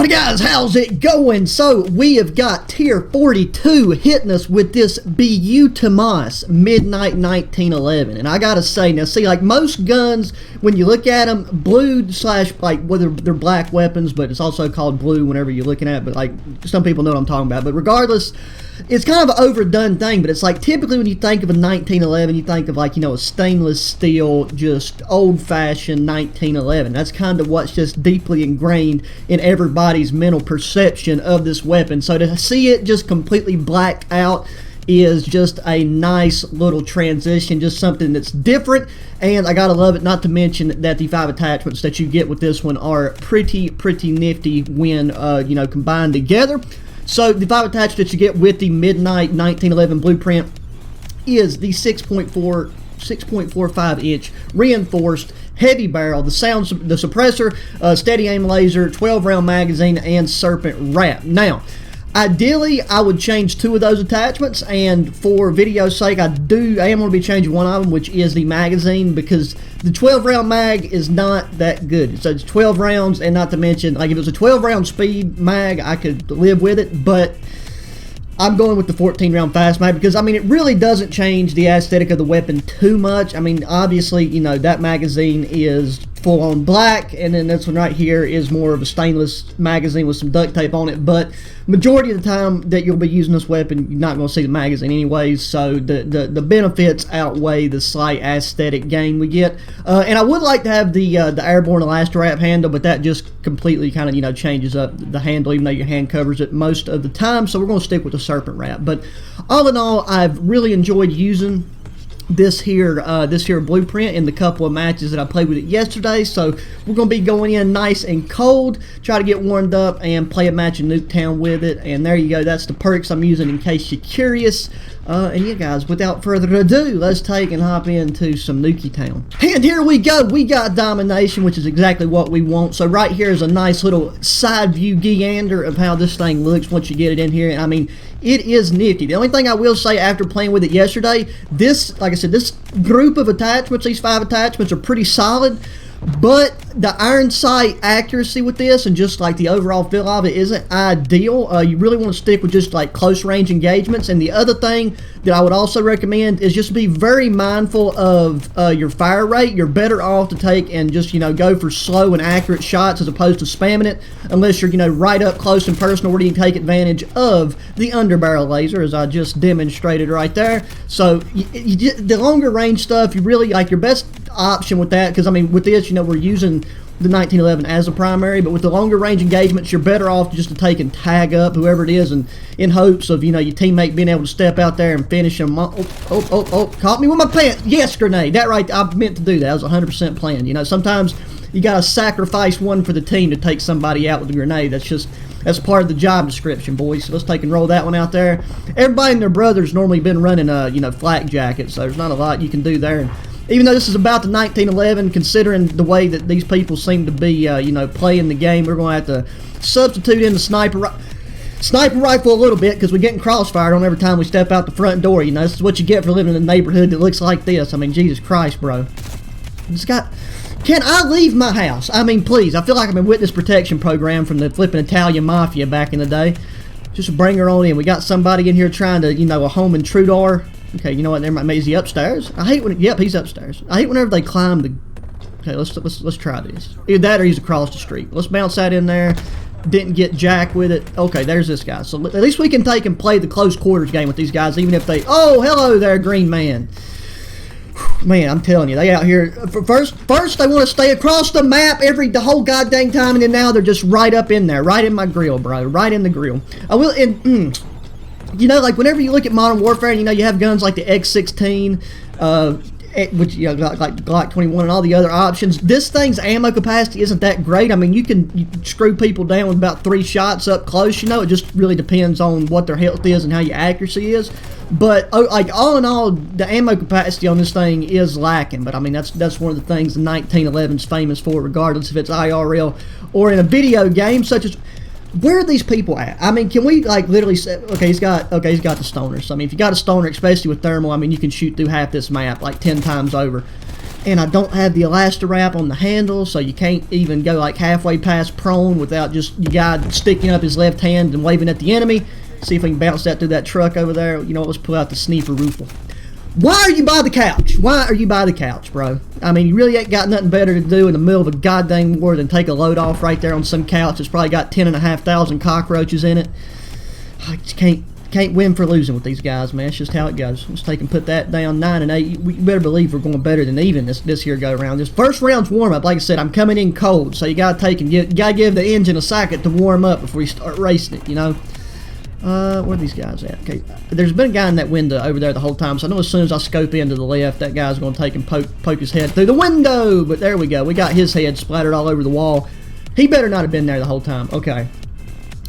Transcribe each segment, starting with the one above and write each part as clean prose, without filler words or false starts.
Howdy guys, how's it going? So we have got tier 42 hitting us with this BU Tomas Midnight 1911, and I gotta say, now see, like most guns, when you look at them, blue slash, like, whether they're black weapons, but it's also called blue whenever you're looking at it, but like some people know what I'm talking about. But regardless, it's kind of an overdone thing, but it's like typically when you think of a 1911, you think of, like, you know, a stainless steel, just old-fashioned 1911. That's kind of what's just deeply ingrained in everybody's mental perception of this weapon. So to see it just completely blacked out is just a nice little transition, just something that's different, and I gotta love it. Not to mention that the 5 attachments that you get with this one are pretty nifty when you know, combined together. So the 5 attachments that you get with the Midnight 1911 blueprint is the 6.45 inch reinforced heavy barrel, the suppressor, steady aim laser, 12 round magazine, and serpent wrap. Now, ideally, I would change 2 of those attachments, and for video's sake, I am going to be changing one of them, which is the magazine, because the 12 round mag is not that good. So it's 12 rounds, and not to mention, like, if it was a 12 round speed mag, I could live with it, but I'm going with the 14 round fast mag because, I mean, it really doesn't change the aesthetic of the weapon too much. I mean, obviously, you know, that magazine is full on black, and then this one right here is more of a stainless magazine with some duct tape on it, but majority of the time that you'll be using this weapon, you're not going to see the magazine anyways, so the benefits outweigh the slight aesthetic gain we get. And I would like to have the airborne elastic wrap handle, but that just completely kind of, you know, changes up the handle, even though your hand covers it most of the time, so we're going to stick with the serpent wrap. But all in all, I've really enjoyed using this here blueprint in the couple of matches that I played with it yesterday. So we're going to be going in nice and cold, try to get warmed up and play a match in Nuketown with it. And there you go, that's the perks I'm using in case you're curious. And yeah guys, without further ado, let's take and hop into some Nuketown. And here we go, we got domination, which is exactly what we want. So right here is a nice little side view gander of how this thing looks once you get it in here. And I mean, it is nifty. The only thing I will say after playing with it yesterday, this, like I said, this group of attachments, these 5 attachments are pretty solid, but the iron sight accuracy with this and just like the overall feel of it isn't ideal. You really want to stick with just like close range engagements. And the other thing that I would also recommend is just be very mindful of your fire rate. You're better off to take and just, you know, go for slow and accurate shots as opposed to spamming it, unless you're, you know, right up close and personal where you can take advantage of the underbarrel laser, as I just demonstrated right there. So the longer range stuff, you really like your best option with that, because I mean with this, you know, we're using the 1911 as a primary, but with the longer range engagements, you're better off just to take and tag up whoever it is, and in hopes of, you know, your teammate being able to step out there and finish them. Oh, caught me with my pants. Yes, grenade. That right, I meant to do that. I was 100% planned. You know, sometimes you gotta sacrifice one for the team to take somebody out with a grenade. That's part of the job description, boys. So let's take and roll that one out there. Everybody and their brother's normally been running you know, flak jackets, so there's not a lot you can do there. And even though this is about the 1911, considering the way that these people seem to be, you know, playing the game, we're going to have to substitute in the sniper rifle a little bit, because we're getting crossfired on every time we step out the front door. You know, this is what you get for living in a neighborhood that looks like this. I mean, Jesus Christ, bro. Can I leave my house? I mean, please. I feel like I'm in witness protection program from the flipping Italian mafia back in the day. Just bring her on in. We got somebody in here trying to, you know, a home intruder. Okay, you know what? Never mind. Is he upstairs? I hate when. Yep, he's upstairs. I hate whenever they climb the. Okay, let's try this. Either that or he's across the street. Let's bounce that in there. Didn't get jack with it. Okay, there's this guy. So at least we can take and play the close quarters game with these guys, even if they. Oh, hello there, green man. Man, I'm telling you, they out here. First they want to stay across the map the whole goddamn time, and then now they're just right up in there, right in my grill, bro, right in the grill. I will. You know, like whenever you look at Modern Warfare, you know, you have guns like the X16, which, you know, like Glock 21 and all the other options. This thing's ammo capacity isn't that great. I mean, you can screw people down with about 3 shots up close. You know, it just really depends on what their health is and how your accuracy is. But like all in all, the ammo capacity on this thing is lacking. But I mean, that's one of the things the 1911's famous for, regardless if it's IRL or in a video game such as. Where are these people at? I mean, can we like literally say, okay, he's got the stoner. So I mean, if you got a stoner, especially with thermal, I mean, you can shoot through half this map like 10 times over. And I don't have the Elastirap on the handle, so you can't even go like halfway past prone without just your guy sticking up his left hand and waving at the enemy. See if we can bounce that through that truck over there. You know what, let's pull out the sneaker rifle. Why are you by the couch? Why are you by the couch, bro? I mean, you really ain't got nothing better to do in the middle of a goddamn war than take a load off right there on some couch that's probably got 10,500 cockroaches in it. I just can't win for losing with these guys, man. It's just how it goes. Let's take and put that down 9-8. We better believe we're going better than even this here go around. This first round's warm up. Like I said, I'm coming in cold, so you gotta give the engine a second to warm up before you start racing it. You know. Where are these guys at? Okay, there's been a guy in that window over there the whole time, so I know as soon as I scope in to the left, that guy's going to take and poke his head through the window. But there we go. We got his head splattered all over the wall. He better not have been there the whole time. Okay.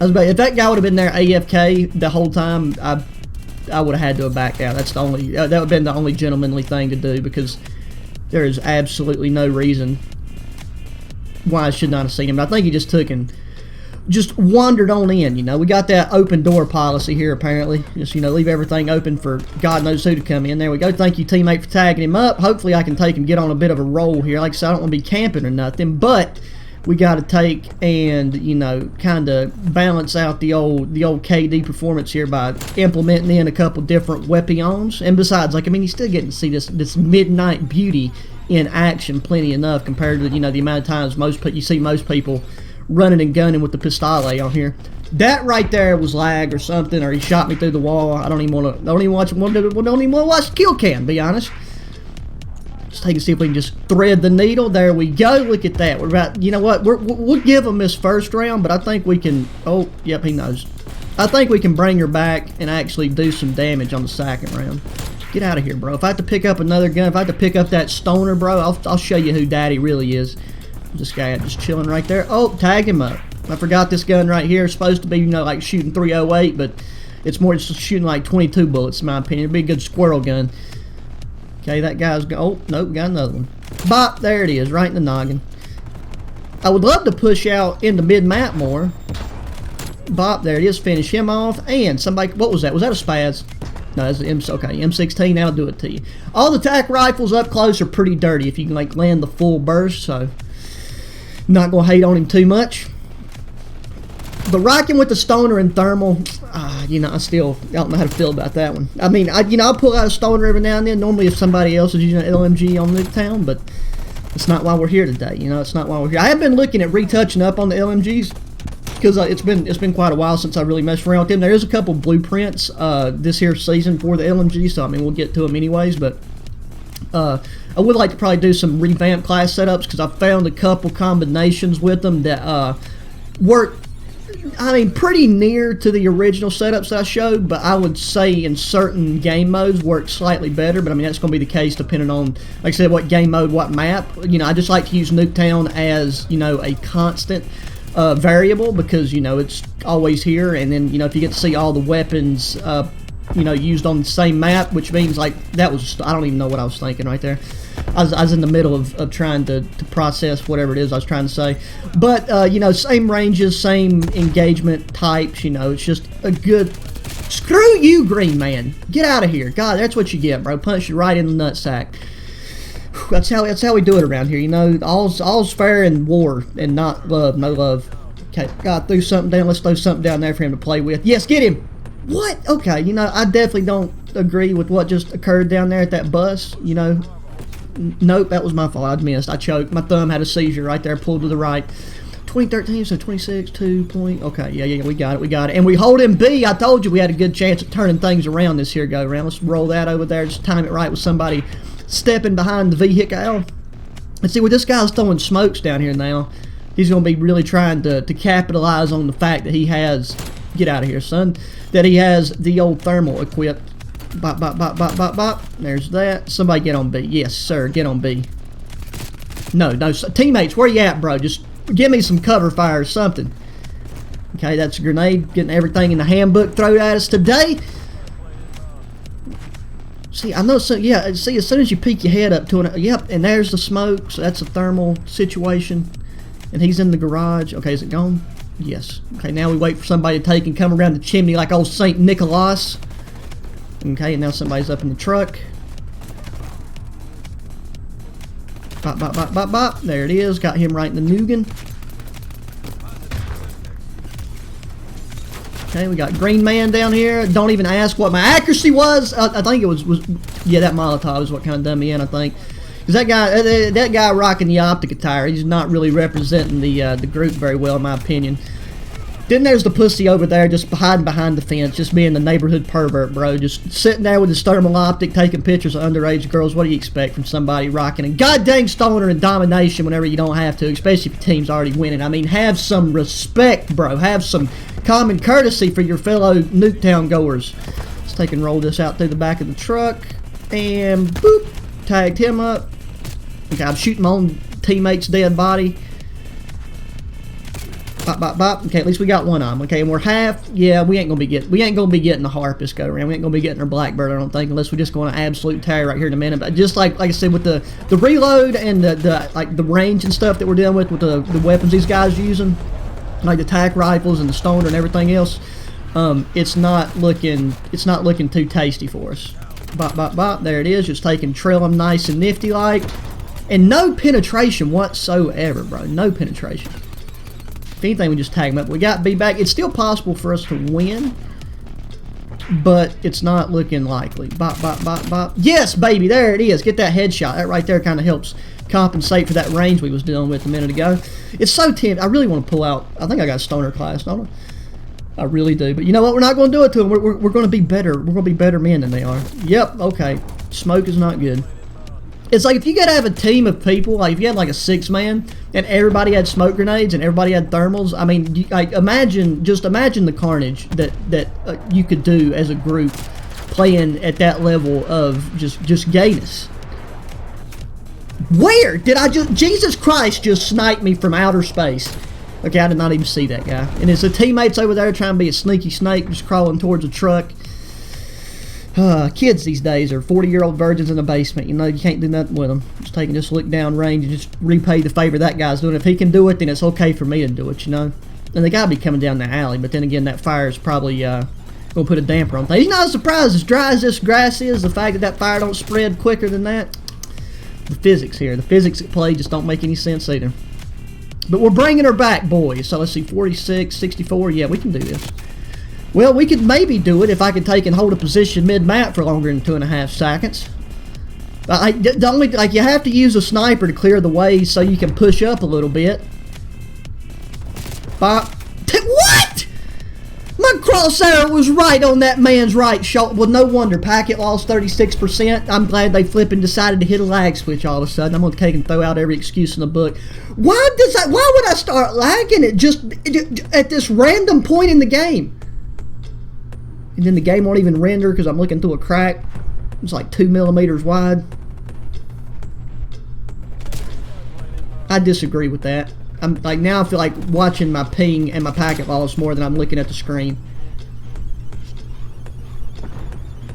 If that guy would have been there AFK the whole time, I would have had to have backed out. That's the only that would have been the only gentlemanly thing to do, because there is absolutely no reason why I should not have seen him. But I think he just took and just wandered on in. You know, we got that open door policy here apparently. Just, you know, leave everything open for God knows who to come in. There we go. Thank you, teammate, for tagging him up. Hopefully I can take and get on a bit of a roll here. Like I said, I don't want to be camping or nothing, but we got to take and, you know, kind of balance out the old KD performance here by implementing in a couple different weapons. And besides, like, I mean, you still getting to see this midnight beauty in action plenty enough compared to, you know, the amount of times you see most people running and gunning with the pistole on here. That right there was lag or something, or he shot me through the wall. I don't even want to watch the kill cam, to be honest. Let's take and see if we can just thread the needle. There we go. Look at that. We're about, you know what? We'll give him this first round, but I think we can. Oh, yep, he knows. I think we can bring her back and actually do some damage on the second round. Get out of here, bro. If I have to pick up another gun, if I have to pick up that stoner, bro, I'll show you who daddy really is. This guy just chilling right there. Oh, tag him up. I forgot this gun right here is supposed to be, you know, like shooting 308, but it's more just shooting like 22 bullets, in my opinion. It'd be a good squirrel gun. Okay, that guy's oh, nope, got another one. Bop, there it is, right in the noggin. I would love to push out into mid-map more. Bop, there it is, finish him off. And somebody, what was that? Was that a spaz? No, that's an M16, that'll do it to you. All the tac rifles up close are pretty dirty if you can, like, land the full burst, so not gonna hate on him too much. But rocking with the stoner and thermal, you know, I don't know how to feel about that one. I mean, I'll pull out a stoner every now and then, normally if somebody else is using an LMG on Nuketown, but it's not why we're here today, you know, it's not why we're here. I have been looking at retouching up on the LMGs, because it's been quite a while since I really messed around with them. There is a couple blueprints this here season for the LMG, so I mean, we'll get to them anyways, but I would like to probably do some revamped class setups, because I found a couple combinations with them that work, I mean, pretty near to the original setups that I showed, but I would say in certain game modes work slightly better. But I mean, that's going to be the case depending on, like I said, what game mode, what map. You know, I just like to use Nuketown as, you know, a constant variable, because, you know, it's always here. And then, you know, if you get to see all the weapons you know, used on the same map, which means, like, that was, I don't even know what I was thinking right there. I was in the middle of trying to process whatever it is I was trying to say. But, you know, same ranges, same engagement types, you know, it's just a good, screw you, Green Man. Get out of here. God, that's what you get, bro. Punch you right in the nutsack. That's how we do it around here, you know. All's fair in war and not love, no love. Okay, God, threw something down. Let's throw something down there for him to play with. Yes, get him. What? Okay, you know, I definitely don't agree with what just occurred down there at that bus, you know. Nope, that was my fault. I missed. I choked. My thumb had a seizure right there, pulled to the right. 2013, so 26, 2 point. Okay, yeah, we got it. And we hold him B. I told you we had a good chance of turning things around this here go around. Let's roll that over there. Just time it right with somebody stepping behind the vehicle. And see, where this guy's throwing smokes down here now, he's going to be really trying to capitalize on the fact that he has, get out of here, son, that he has the old thermal equipped. Bop, bop, bop, bop, bop, bop. There's that. Somebody get on B. Yes, sir, get on B. No, teammates, where you at, bro? Just give me some cover fire or something. Okay, that's a grenade. Getting everything in the handbook thrown at us today. See, I know, so yeah, see, as soon as you peek your head up to it, yep, and there's the smoke, so that's a thermal situation. And he's in the garage. Okay, is it gone? Yes. Okay, now we wait for somebody to take and come around the chimney like old St. Nicholas. Okay, and now somebody's up in the truck. Bop, bop, bop, bop, bop. There it is. Got him right in the noggin. Okay, we got Green Man down here. Don't even ask what my accuracy was. I think it was yeah, that Molotov is what kind of done me in, I think. Because that guy rocking the optic attire, he's not really representing the group very well, in my opinion. Then there's the pussy over there just hiding behind the fence, just being the neighborhood pervert, bro. Just sitting there with his thermal optic, taking pictures of underage girls. What do you expect from somebody rocking a goddamn stoner and domination whenever you don't have to, especially if your team's already winning? I mean, have some respect, bro. Have some common courtesy for your fellow Nuketown goers. Let's take and roll this out through the back of the truck. And boop, tagged him up. Okay, I'm shooting my own teammate's dead body. Bop, bop, bop. Okay, at least we got one of them. Okay, and we're half. Yeah, we ain't gonna be getting the harp this go around. We ain't gonna be getting our blackbird, I don't think, unless we're just going to absolute tear right here in a minute. But just like I said, with the reload and the range and stuff that we're dealing with the weapons these guys are using, like the tac rifles and the stoner and everything else, it's not looking too tasty for us. Bop, bop, bop. There it is. Just taking trail them nice and nifty like, and no penetration whatsoever, bro. No penetration. If anything, we just tag them up. We got B back. It's still possible for us to win, but it's not looking likely. Bop, bop, bop, bop. Yes, baby, there it is. Get that headshot. That right there kind of helps compensate for that range we was dealing with a minute ago. It's so tempting. I really want to pull out. I think I got a stoner class, don't I? I really do. But you know what? We're not going to do it to them. We're going to be better. We're going to be better men than they are. Yep, okay. Smoke is not good. It's like if you got to have a team of people, like if you had like a 6-man and everybody had smoke grenades and everybody had thermals, I mean, like imagine the carnage that you could do as a group playing at that level of just gayness. Where did Jesus Christ just snipe me from outer space? Okay, I did not even see that guy. And it's the teammates over there trying to be a sneaky snake, just crawling towards a truck. Kids these days are 40-year-old virgins in the basement. You know, you can't do nothing with them. Just taking this look down range and just repay the favor that guy's doing. If he can do it, then it's okay for me to do it, you know. And they gotta be coming down the alley, but then again, that fire is probably gonna put a damper on things. You're not surprised, as dry as this grass is, the fact that fire don't spread quicker than that. The physics here, the physics at play just don't make any sense either. But we're bringing her back, boys. So let's see, 46, 64. Yeah, we can do this. Well, we could maybe do it if I could take and hold a position mid-map for longer than 2.5 seconds. You have to use a sniper to clear the way so you can push up a little bit. What? My crosshair was right on that man's right shoulder. Well, no wonder. Packet lost 36%. I'm glad they flipping decided to hit a lag switch all of a sudden. I'm going to take and throw out every excuse in the book. Why would I start lagging it just at this random point in the game? And then the game won't even render because I'm looking through a crack. It's like 2 millimeters wide. I disagree with that. I'm like, now I feel like watching my ping and my packet loss more than I'm looking at the screen.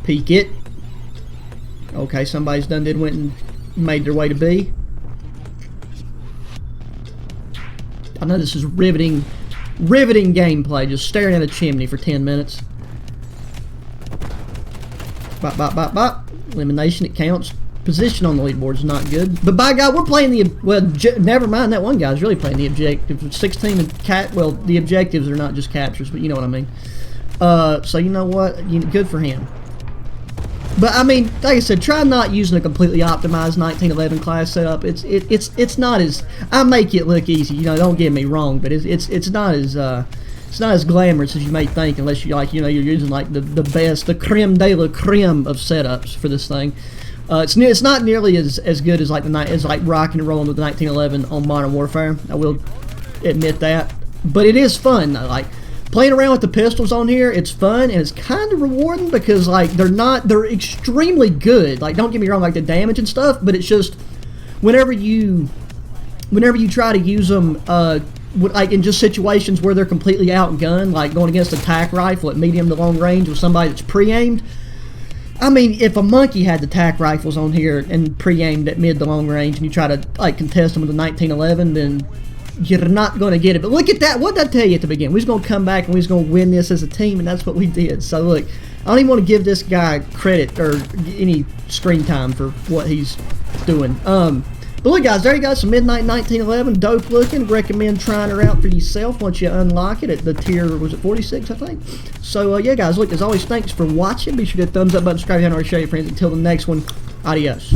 Peek it. Okay, somebody's went and made their way to B. I know this is riveting gameplay, just staring at a chimney for 10 minutes. Bop, bop, bop, bop. Elimination, it counts. Position on the leaderboard is not good. But by God, we're playing never mind, that one guy's really playing the objective. 16 and well, the objectives are not just captures, but you know what I mean. So you know what? Good for him. But I mean, like I said, try not using a completely optimized 1911 class setup. It's not as, I make it look easy, you know, don't get me wrong, but it's not as glamorous as you may think, unless you you're using like the best, the creme de la creme of setups for this thing. It's not nearly as good as like rocking and rolling with the 1911 on Modern Warfare. I will admit that, but it is fun. Like playing around with the pistols on here, it's fun and it's kind of rewarding because like they're extremely good. Like don't get me wrong, like the damage and stuff, but it's just whenever you try to use them, like in just situations where they're completely outgunned, like going against a tac rifle at medium to long range with somebody that's pre-aimed. I mean, if a monkey had the tac rifles on here and pre-aimed at mid to long range and you try to like contest them with the 1911, then you're not going to get it. But look at that. What did I tell you at the beginning? We're going to come back and we're going to win this as a team, and that's what we did. So look, I don't even want to give this guy credit or any screen time for what he's doing. But look, guys, there you go. Some Midnight 1911, dope looking. Recommend trying her out for yourself once you unlock it at the tier, was it 46, I think? So, yeah, guys, look, as always, thanks for watching. Be sure to hit the thumbs up button, subscribe, and share your friends. Until the next one, adios.